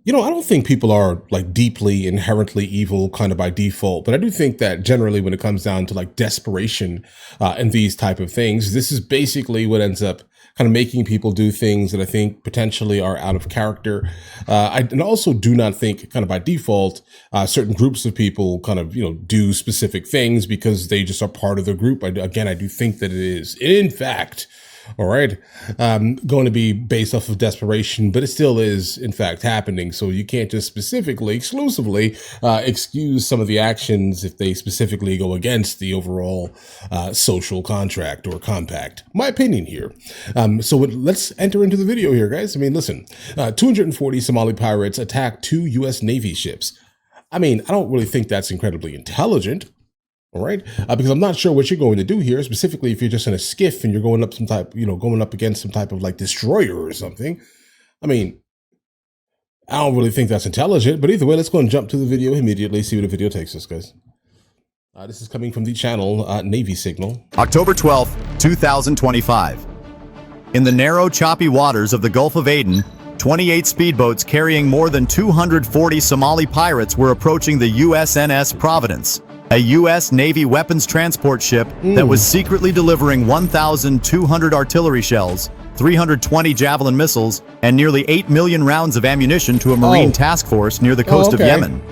I don't think people are like deeply inherently evil kind of by default, but I do think that generally when it comes down to like desperation and these type of things, this is basically what ends up kind of making people do things that I think potentially are out of character. And also do not think kind of by default, certain groups of people kind of, do specific things because they just are part of the group. I do think that it is, in fact, all right, going to be based off of desperation, but it still is, in fact, happening. So you can't just exclusively excuse some of the actions if they specifically go against the overall social contract or compact. My opinion here. So let's enter into the video here, guys. I mean, listen, 240 Somali pirates attacked 2 U.S. Navy ships. I mean, I don't really think that's incredibly intelligent. All right, because I'm not sure what you're going to do here, specifically if you're just in a skiff and you're going up going up against some type of like destroyer or something. I mean, I don't really think that's intelligent, but either way, let's go and jump to the video immediately, see where the video takes us, guys. This is coming from the channel Navy Signal. October 12th, 2025. In the narrow, choppy waters of the Gulf of Aden, 28 speedboats carrying more than 240 Somali pirates were approaching the USNS Providence, a U.S. Navy weapons transport ship that was secretly delivering 1,200 artillery shells, 320 Javelin missiles, and nearly 8 million rounds of ammunition to a Marine task force near the coast of Yemen.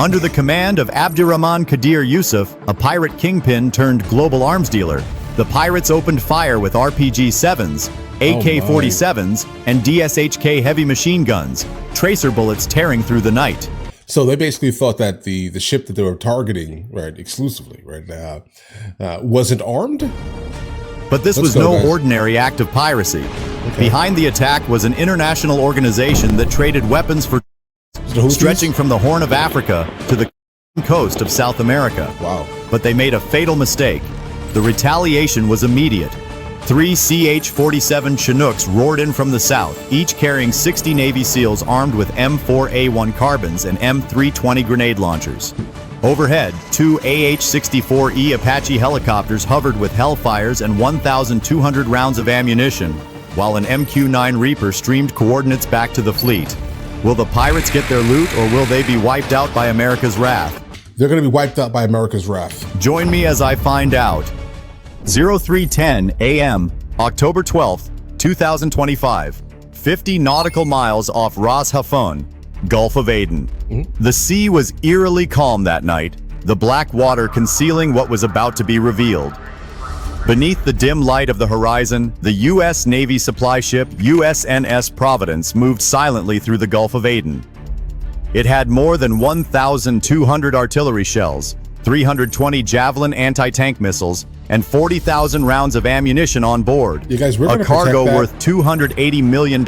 Under the command of Abdurrahman Qadir Yusuf, a pirate kingpin turned global arms dealer, the pirates opened fire with RPG-7s, AK-47s, and DSHK heavy machine guns, tracer bullets tearing through the night. So they basically thought that the ship that they were targeting, right, exclusively, right now, wasn't armed. But this was no ordinary act of piracy. Behind the attack was an international organization that traded weapons for stretching from the Horn of Africa to the coast of South America. Wow. But they made a fatal mistake. The retaliation was immediate. 3 CH-47 Chinooks roared in from the south, each carrying 60 Navy SEALs armed with M4A1 carbines and M320 grenade launchers. Overhead, 2 AH-64E Apache helicopters hovered with Hellfires and 1,200 rounds of ammunition, while an MQ-9 Reaper streamed coordinates back to the fleet. Will the pirates get their loot, or will they be wiped out by America's wrath? They're going to be wiped out by America's wrath. Join me as I find out. 03:10 a.m., October 12th, 2025, 50 nautical miles off Ras Hafun, Gulf of Aden. The sea was eerily calm that night, the black water concealing what was about to be revealed. Beneath the dim light of the horizon, the U.S. Navy supply ship USNS Providence moved silently through the Gulf of Aden. It had more than 1,200 artillery shells, 320 Javelin anti-tank missiles, and 40,000 rounds of ammunition on board. You guys, a cargo worth $280 million,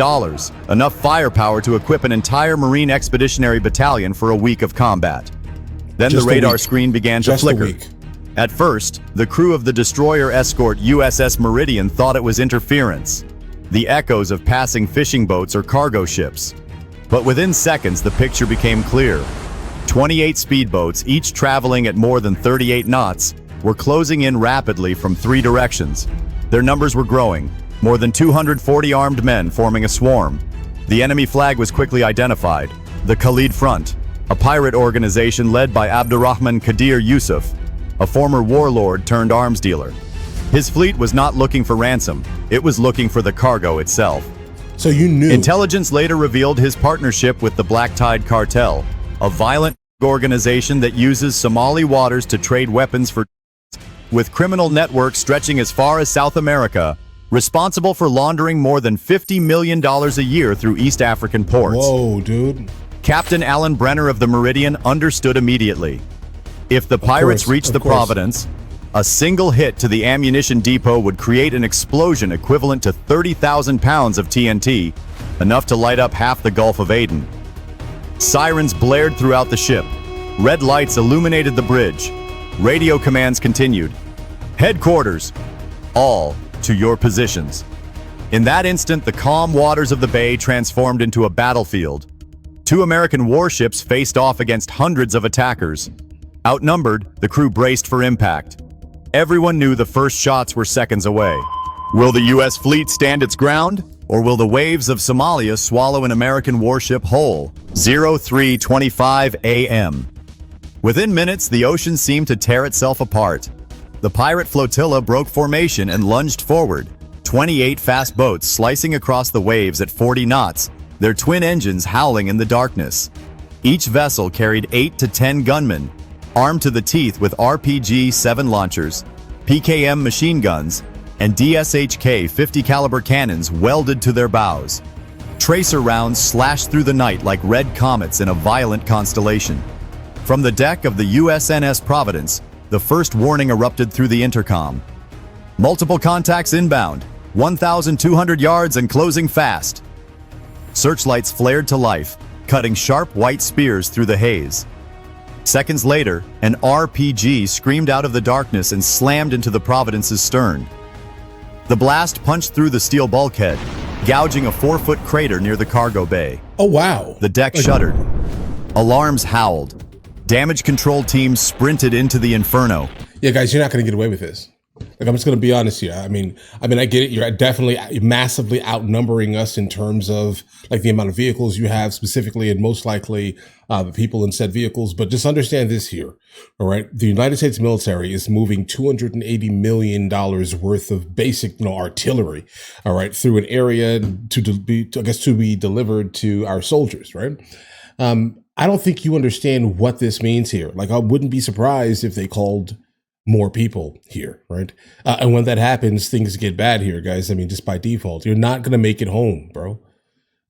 enough firepower to equip an entire Marine Expeditionary Battalion for a week of combat. Then the radar screen began to flicker. At first, the crew of the destroyer escort USS Meridian thought it was interference, the echoes of passing fishing boats or cargo ships. But within seconds, the picture became clear. 28 speedboats, each traveling at more than 38 knots, were closing in rapidly from 3 directions. Their numbers were growing, more than 240 armed men forming a swarm. The enemy flag was quickly identified, the Khalid Front, a pirate organization led by Abdurrahman Qadir Yusuf, a former warlord turned arms dealer. His fleet was not looking for ransom, it was looking for the cargo itself. So you knew. Intelligence later revealed his partnership with the Black Tide Cartel, a violent organization that uses Somali waters to trade weapons for with criminal networks stretching as far as South America, responsible for laundering more than $50 million a year through East African ports. Whoa, dude. Captain Alan Brenner of the Meridian understood immediately. If the pirates reached the Providence, a single hit to the ammunition depot would create an explosion equivalent to 30,000 pounds of TNT, enough to light up half the Gulf of Aden. Sirens blared throughout the ship. Red lights illuminated the bridge. Radio commands continued. Headquarters, all to your positions. In that instant, the calm waters of the bay transformed into a battlefield. 2 American warships faced off against hundreds of attackers. Outnumbered, the crew braced for impact. Everyone knew the first shots were seconds away. Will the U.S. fleet stand its ground, or will the waves of Somalia swallow an American warship whole? 03:25 a.m. Within minutes, the ocean seemed to tear itself apart. The pirate flotilla broke formation and lunged forward, 28 fast boats slicing across the waves at 40 knots, their twin engines howling in the darkness. Each vessel carried 8 to 10 gunmen, armed to the teeth with RPG-7 launchers, PKM machine guns, and DSHK 50 caliber cannons welded to their bows. Tracer rounds slashed through the night like red comets in a violent constellation. From the deck of the USNS Providence, the first warning erupted through the intercom. Multiple contacts inbound, 1,200 yards and closing fast. Searchlights flared to life, cutting sharp white spears through the haze. Seconds later, an RPG screamed out of the darkness and slammed into the Providence's stern. The blast punched through the steel bulkhead, gouging a 4-foot crater near the cargo bay. Oh, wow. The deck shuddered. Alarms howled. Damage control teams sprinted into the inferno. Yeah, guys, you're not going to get away with this. Like, I'm just going to be honest here. I mean, I get it. You're definitely massively outnumbering us in terms of like the amount of vehicles you have specifically, and most likely the people in said vehicles. But just understand this here. All right. The United States military is moving $280 million worth of basic, artillery. All right. Through an area to be delivered to our soldiers. Right. I don't think you understand what this means here. Like, I wouldn't be surprised if they called more people here, right? And when that happens, things get bad here, guys. I mean, just by default, you're not going to make it home, bro.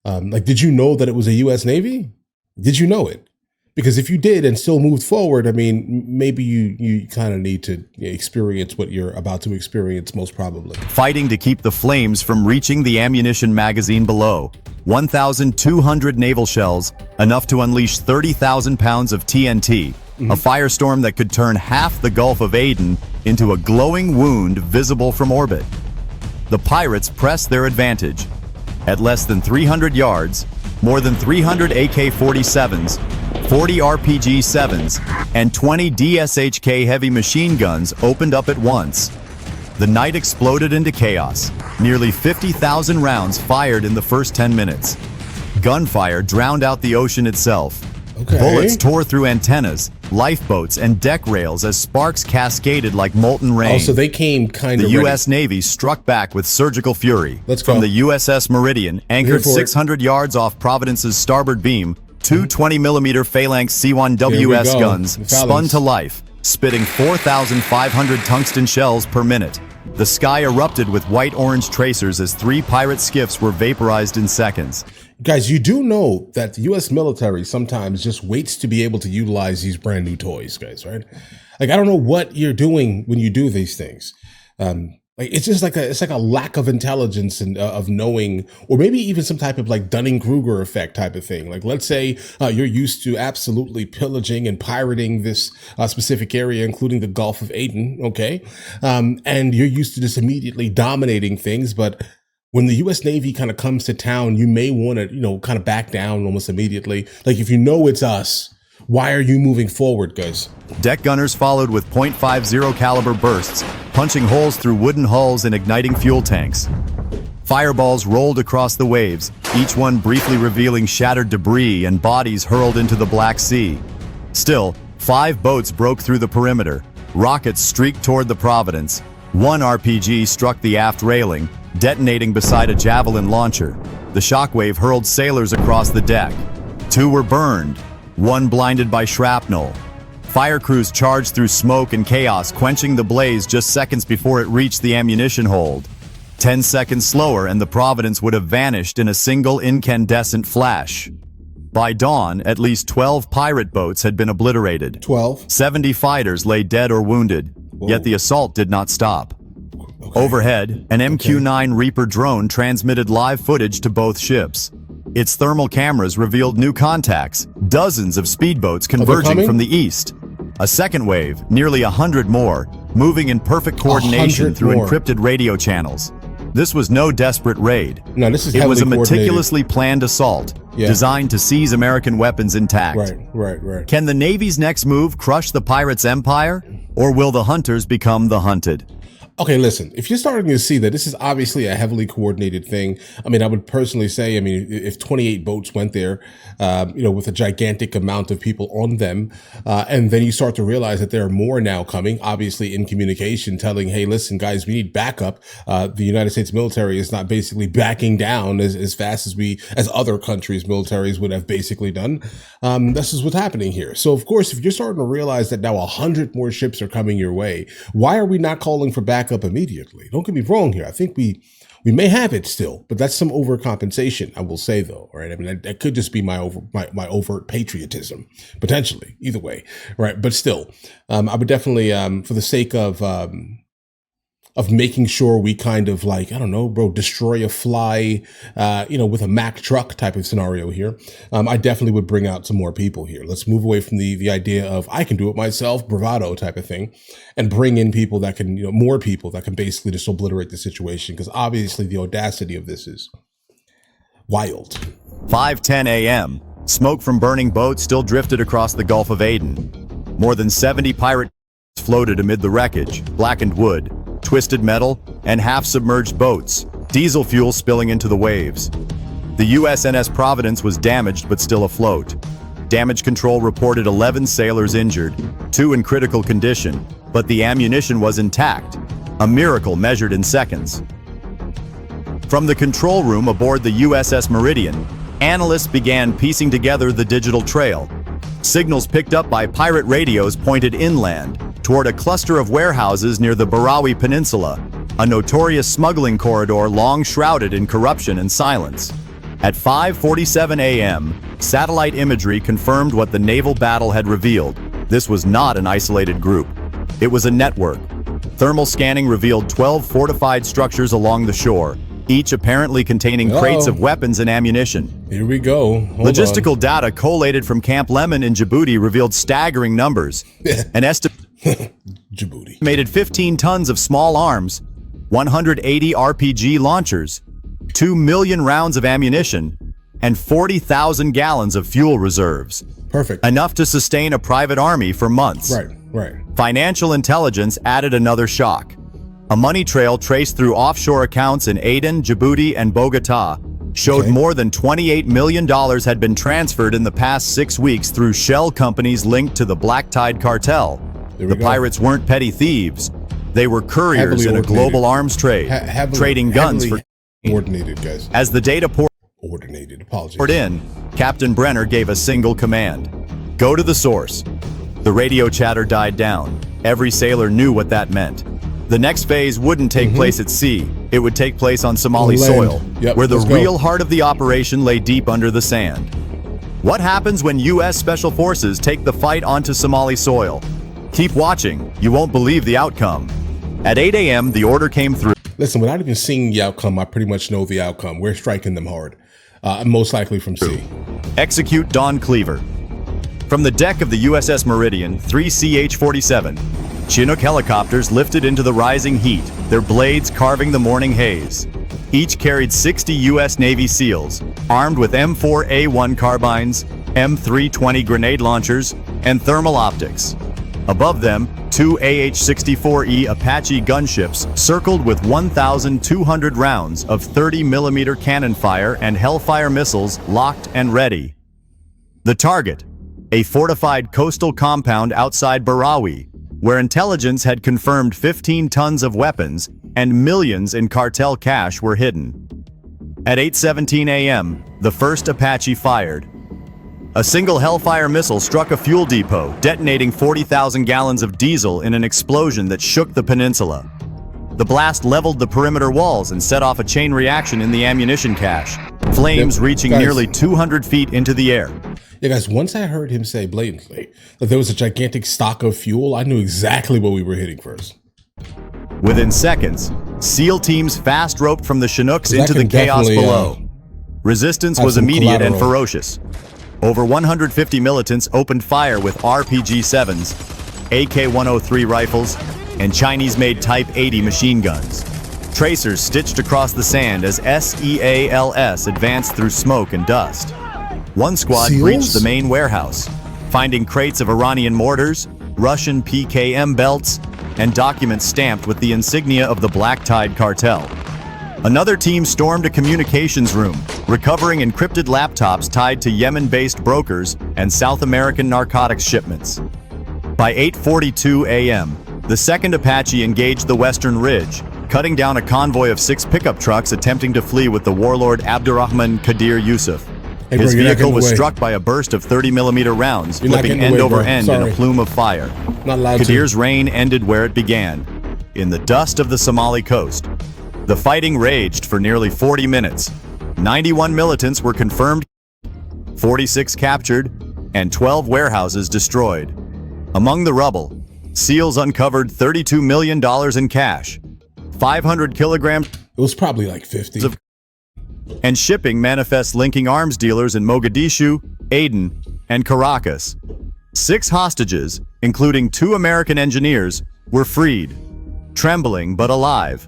Did you know that it was a U.S. Navy? Did you know it? Because if you did and still moved forward, I mean, maybe you kind of need to experience what you're about to experience, most probably. Fighting to keep the flames from reaching the ammunition magazine below. 1,200 naval shells, enough to unleash 30,000 pounds of TNT. A firestorm that could turn half the Gulf of Aden into a glowing wound visible from orbit. The pirates pressed their advantage. At less than 300 yards, more than 300 AK-47s, 40 RPG-7s, and 20 DSHK heavy machine guns opened up at once. The night exploded into chaos. Nearly 50,000 rounds fired in the first 10 minutes. Gunfire drowned out the ocean itself. Okay. Bullets tore through antennas, lifeboats, and deck rails as sparks cascaded like molten rain. Oh, so they came kind of The U.S. Navy struck back with surgical fury. Let's go. From the USS Meridian, anchored 600 yards off Providence's starboard beam, two 20mm Phalanx C-1WS guns spun to life, spitting 4,500 tungsten shells per minute. The sky erupted with white-orange tracers as 3 pirate skiffs were vaporized in seconds. Guys, you do know that the U.S. military sometimes just waits to be able to utilize these brand new toys, guys, right? Like, I don't know what you're doing when you do these things. It's just like a lack of intelligence and of knowing, or maybe even some type of like Dunning-Kruger effect type of thing. Like, let's say you're used to absolutely pillaging and pirating this specific area, including the Gulf of Aden, okay? And you're used to just immediately dominating things, but when the U.S. Navy kind of comes to town, you may want to, kind of back down almost immediately. Like, if you know it's us, why are you moving forward, guys? Deck gunners followed with .50 caliber bursts, punching holes through wooden hulls and igniting fuel tanks. Fireballs rolled across the waves, each one briefly revealing shattered debris and bodies hurled into the Black Sea. Still, 5 boats broke through the perimeter. Rockets streaked toward the Providence. 1 RPG struck the aft railing, detonating beside a javelin launcher. The shockwave hurled sailors across the deck. 2 were burned, 1 blinded by shrapnel. Fire crews charged through smoke and chaos, quenching the blaze just seconds before it reached the ammunition hold. 10 seconds slower and the Providence would have vanished in a single incandescent flash. By dawn, at least 12 pirate boats had been obliterated. 12. 70 fighters lay dead or wounded, yet the assault did not stop. Okay. Overhead, an MQ-9 Reaper drone transmitted live footage to both ships. Its thermal cameras revealed new contacts, dozens of speedboats converging from the east. A second wave, nearly 100 more, moving in perfect coordination through encrypted radio channels. This was no desperate raid. No, this is It was a meticulously planned assault, designed to seize American weapons intact. Right. Can the Navy's next move crush the pirates' empire, or will the hunters become the hunted? Okay, listen, if you're starting to see that this is obviously a heavily coordinated thing, I mean, I would personally say, I mean, if 28 boats went there, with a gigantic amount of people on them, and then you start to realize that there are more now coming, obviously in communication, telling, hey, listen, guys, we need backup. The United States military is not basically backing down as fast as other countries' militaries would have basically done. This is what's happening here. So, of course, if you're starting to realize that now 100 more ships are coming your way, why are we not calling for backup immediately? Don't get me wrong here. I think we may have it still, but that's some overcompensation, I will say, though. Right? I mean, that could just be my overt patriotism, potentially. Either way, right? But still, I would definitely, for the sake of making sure we kind of like, I don't know, bro, destroy a fly, with a Mack truck type of scenario here. I definitely would bring out some more people here. Let's move away from the idea of I can do it myself, bravado type of thing, and bring in people that can, more people that can basically just obliterate the situation. Because obviously the audacity of this is wild. 5:10 a.m. Smoke from burning boats still drifted across the Gulf of Aden. More than 70 pirate floated amid the wreckage, blackened wood, twisted metal, and half-submerged boats, diesel fuel spilling into the waves. The USNS Providence was damaged but still afloat. Damage control reported 11 sailors injured, 2 in critical condition, but the ammunition was intact, a miracle measured in seconds. From the control room aboard the USS Meridian, analysts began piecing together the digital trail. Signals picked up by pirate radios pointed inland, toward a cluster of warehouses near the Barawi Peninsula, a notorious smuggling corridor long shrouded in corruption and silence. At 5:47 a.m., satellite imagery confirmed what the naval battle had revealed. This was not an isolated group. It was a network. Thermal scanning revealed 12 fortified structures along the shore, each apparently containing crates of weapons and ammunition. Here we go. Logistical data collated from Camp Lemon in Djibouti revealed staggering numbers. An Djibouti estimated 15 tons of small arms, 180 RPG launchers, 2 million rounds of ammunition, and 40,000 gallons of fuel reserves. Perfect. Enough to sustain a private army for months. Right. Financial intelligence added another shock. A money trail traced through offshore accounts in Aden, Djibouti, and Bogota showed more than $28 million had been transferred in the past 6 weeks through shell companies linked to the Black Tide cartel. The pirates weren't petty thieves. They were couriers in a global arms trade, trading guns for coordinated, guys. As the data poured in, Captain Brenner gave a single command: go to the source. The radio chatter died down. Every sailor knew what that meant. The next phase wouldn't take place at sea. It would take place on Somali soil, where the real heart of the operation lay deep under the sand. What happens when U.S. Special Forces take the fight onto Somali soil? Keep watching. You won't believe the outcome. At 8 a.m., the order came through. Listen, without even seeing the outcome, I pretty much know the outcome. We're striking them hard, most likely from sea. Execute Dawn Cleaver. From the deck of the USS Meridian, 3 CH-47, Chinook helicopters lifted into the rising heat, their blades carving the morning haze. Each carried 60 U.S. Navy SEALs, armed with M4A1 carbines, M320 grenade launchers, and thermal optics. Above them, 2 AH-64E Apache gunships circled with 1,200 rounds of 30mm cannon fire and Hellfire missiles locked and ready. The target, a fortified coastal compound outside Barawi, where intelligence had confirmed 15 tons of weapons and millions in cartel cash were hidden. At 8:17 a.m., the first Apache fired. A single Hellfire missile struck a fuel depot, detonating 40,000 gallons of diesel in an explosion that shook the peninsula. The blast leveled the perimeter walls and set off a chain reaction in the ammunition cache, flames reaching nearly 200 feet into the air. Yeah, guys, once I heard him say blatantly that there was a gigantic stock of fuel, I knew exactly what we were hitting first. Within seconds, SEAL teams fast roped from the Chinooks into the chaos below. Resistance was immediate and ferocious. Over 150 militants opened fire with RPG-7s, AK-103 rifles, and Chinese-made Type 80 machine guns. Tracers stitched across the sand as SEALs advanced through smoke and dust. One squad breached the main warehouse, finding crates of Iranian mortars, Russian PKM belts, and documents stamped with the insignia of the Black Tide cartel. Another team stormed a communications room, recovering encrypted laptops tied to Yemen-based brokers and South American narcotics shipments. By 8:42 a.m., the 2nd Apache engaged the Western Ridge, cutting down a convoy of 6 pickup trucks attempting to flee with the warlord Abdurrahman Kadir Yusuf. His vehicle was struck by a burst of 30mm rounds, flipping end over end in a plume of fire. Kadir's reign ended where it began, in the dust of the Somali coast. The fighting raged for nearly 40 minutes. 91 militants were confirmed, 46 captured, and 12 warehouses destroyed. Among the rubble, SEALs uncovered $32 million in cash, 500 kilograms. It was probably like 50. And shipping manifests linking arms dealers in Mogadishu, Aden, and Caracas. 6 hostages, including 2 American engineers, were freed, trembling but alive.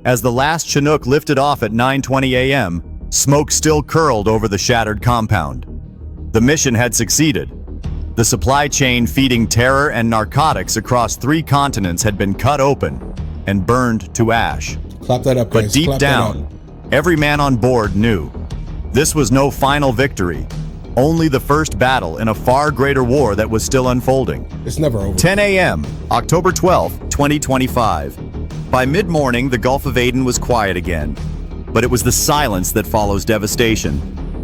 As the last Chinook lifted off at 9:20 a.m., smoke still curled over the shattered compound. The mission had succeeded. The supply chain feeding terror and narcotics across 3 continents had been cut open and burned to ash. Clap that up, guys. But deep down, every man on board knew this was no final victory, only the first battle in a far greater war that was still unfolding. It's never over. 10 a.m., October 12, 2025. By mid-morning, the Gulf of Aden was quiet again, but it was the silence that follows devastation.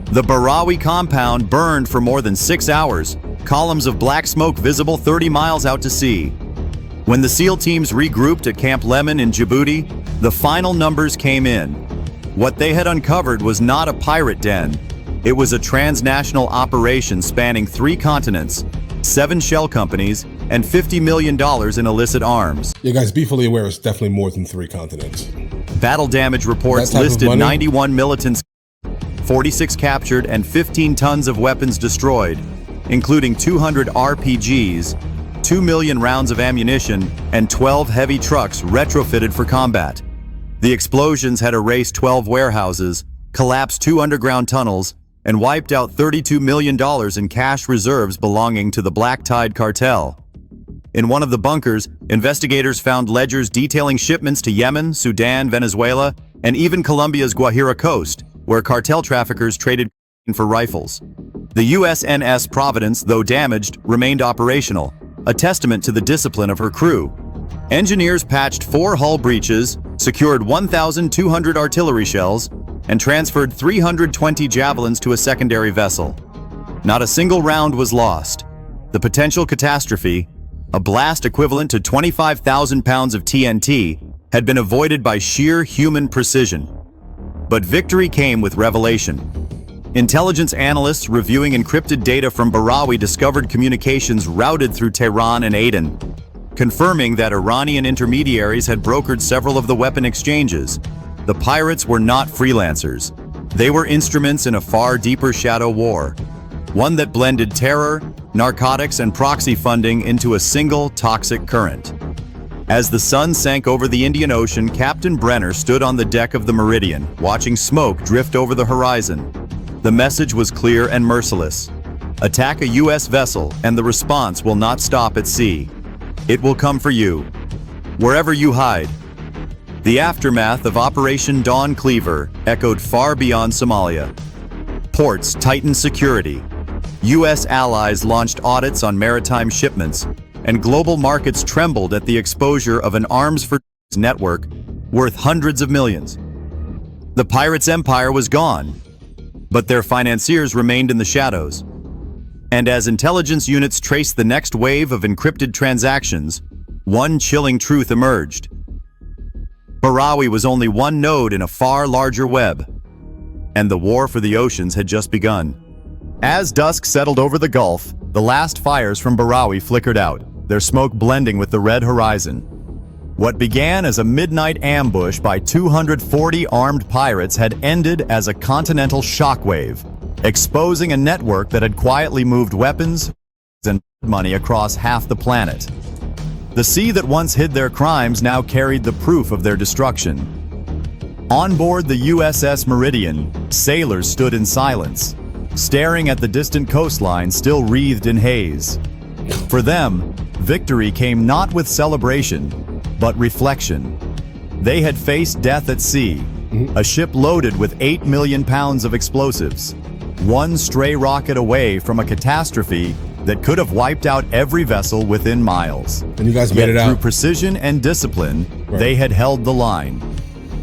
The Barawi compound burned for more than 6 hours, columns of black smoke visible 30 miles out to sea. When the SEAL teams regrouped at Camp Lemon in Djibouti, the final numbers came in. What they had uncovered was not a pirate den. It was a transnational operation spanning 3 continents, 7 shell companies, and $50 million in illicit arms. Yeah, guys, be fully aware it's definitely more than 3 continents. Battle damage reports listed 91 militants, 46 captured, and 15 tons of weapons destroyed, including 200 RPGs, 2 million rounds of ammunition, and 12 heavy trucks retrofitted for combat. The explosions had erased 12 warehouses, collapsed 2 underground tunnels, and wiped out $32 million in cash reserves belonging to the Black Tide cartel. In one of the bunkers, investigators found ledgers detailing shipments to Yemen, Sudan, Venezuela, and even Colombia's Guajira coast, where cartel traffickers traded for rifles. The USNS Providence, though damaged, remained operational, a testament to the discipline of her crew. Engineers patched 4 hull breaches, secured 1,200 artillery shells, and transferred 320 javelins to a secondary vessel. Not a single round was lost. The potential catastrophe, a blast equivalent to 25,000 pounds of TNT, had been avoided by sheer human precision. But victory came with revelation. Intelligence analysts reviewing encrypted data from Barawi discovered communications routed through Tehran and Aden, confirming that Iranian intermediaries had brokered several of the weapon exchanges. The pirates were not freelancers. They were instruments in a far deeper shadow war, one that blended terror, narcotics, and proxy funding into a single toxic current. As the sun sank over the Indian Ocean, Captain Brenner stood on the deck of the Meridian, watching smoke drift over the horizon. The message was clear and merciless. Attack a U.S. vessel, and the response will not stop at sea. It will come for you, wherever you hide. The aftermath of Operation Dawn Cleaver echoed far beyond Somalia. Ports tightened security. U.S. allies launched audits on maritime shipments, and global markets trembled at the exposure of an arms-for network worth hundreds of millions. The pirates' empire was gone, but their financiers remained in the shadows. And as intelligence units traced the next wave of encrypted transactions, one chilling truth emerged. Barawi was only one node in a far larger web, and the war for the oceans had just begun. As dusk settled over the Gulf, the last fires from Barawi flickered out, their smoke blending with the red horizon. What began as a midnight ambush by 240 armed pirates had ended as a continental shockwave, exposing a network that had quietly moved weapons and money across half the planet. The sea that once hid their crimes now carried the proof of their destruction. On board the USS Meridian, sailors stood in silence, staring at the distant coastline still wreathed in haze. For them, Victory came not with celebration, but reflection. They had faced death at sea, a ship loaded with 8 million pounds of explosives, one stray rocket away from a catastrophe that could have wiped out every vessel within miles. And you guys made it Yet out. through precision and discipline, they had held the line.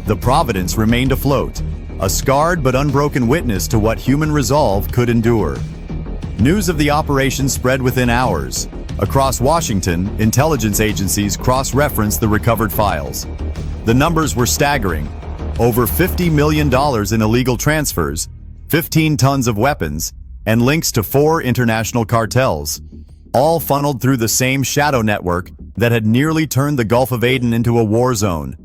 The Providence remained afloat, a scarred but unbroken witness to what human resolve could endure. News of the operation spread within hours. Across Washington, intelligence agencies cross-referenced the recovered files. The numbers were staggering. Over $50 million in illegal transfers, 15 tons of weapons, and links to 4 international cartels, all funneled through the same shadow network that had nearly turned the Gulf of Aden into a war zone.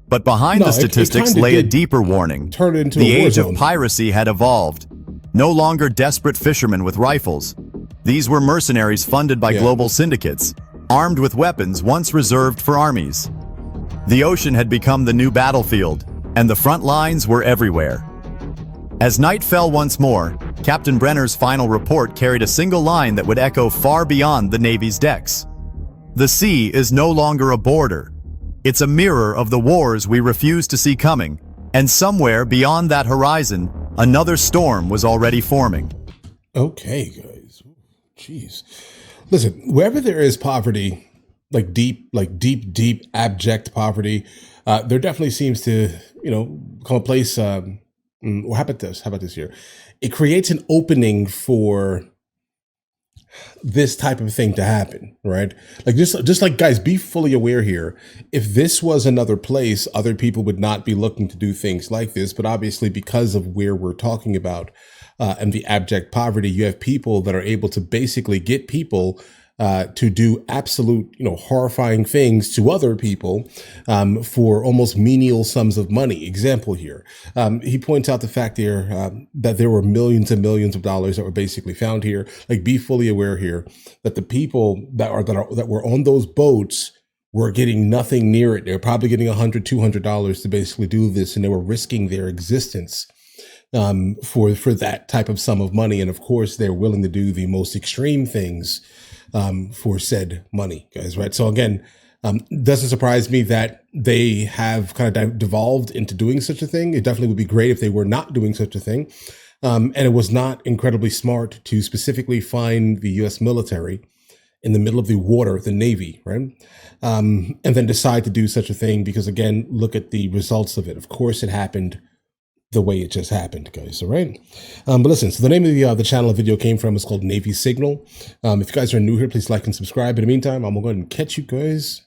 But behind the statistics lay a deeper warning. The age of piracy had evolved. No longer desperate fishermen with rifles. These were mercenaries funded by global syndicates, armed with weapons once reserved for armies. The ocean had become the new battlefield, and the front lines were everywhere. As night fell once more, Captain Brenner's final report carried a single line that would echo far beyond the Navy's decks. The sea is no longer a border. It's a mirror of the wars we refuse to see coming, and somewhere beyond that horizon, another storm was already forming. Okay, guys. Jeez. Listen, wherever there is poverty, like deep, abject poverty, there definitely seems to, come a place. How about this? How about this here? It creates an opening for this type of thing to happen, right? Like just like, guys, be fully aware here. If this was another place, other people would not be looking to do things like this. But obviously, because of where we're talking about and the abject poverty, you have people that are able to basically get people to do absolute, horrifying things to other people for almost menial sums of money. Example here, he points out the fact here that there were millions and millions of dollars that were basically found here. Like, be fully aware here that the people that were on those boats were getting nothing near it. They're probably getting $100, $200 to basically do this, and they were risking their existence for that type of sum of money. And of course, they're willing to do the most extreme things for said money, guys, right? So again, doesn't surprise me that they have kind of devolved into doing such a thing. It definitely would be great if they were not doing such a thing. And it was not incredibly smart to specifically find the U.S. military in the middle of the water, the Navy, right? And then decide to do such a thing because, again, look at the results of it. Of course, it happened the way it just happened, guys. All right. But listen, so the name of the channel the video came from is called Navy Signal. If you guys are new here, please like and subscribe. In the meantime, I'm going to go ahead and catch you guys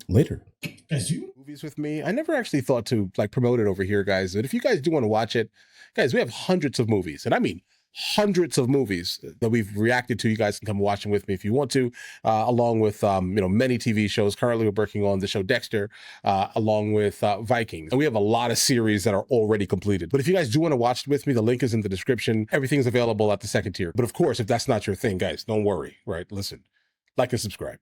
later. Guys, you movies with me. I never actually thought to promote it over here, guys. But if you guys do want to watch it, guys, we have hundreds of movies, and I mean hundreds of movies that we've reacted to. You guys can come watch them with me if you want to, along with many TV shows. Currently we're working on the show Dexter, along with Vikings, and we have a lot of series that are already completed. But if you guys do want to watch it with me, the link is in the description. Everything's available at the second tier. But of course, if that's not your thing, guys, don't worry, right? Listen, like and subscribe.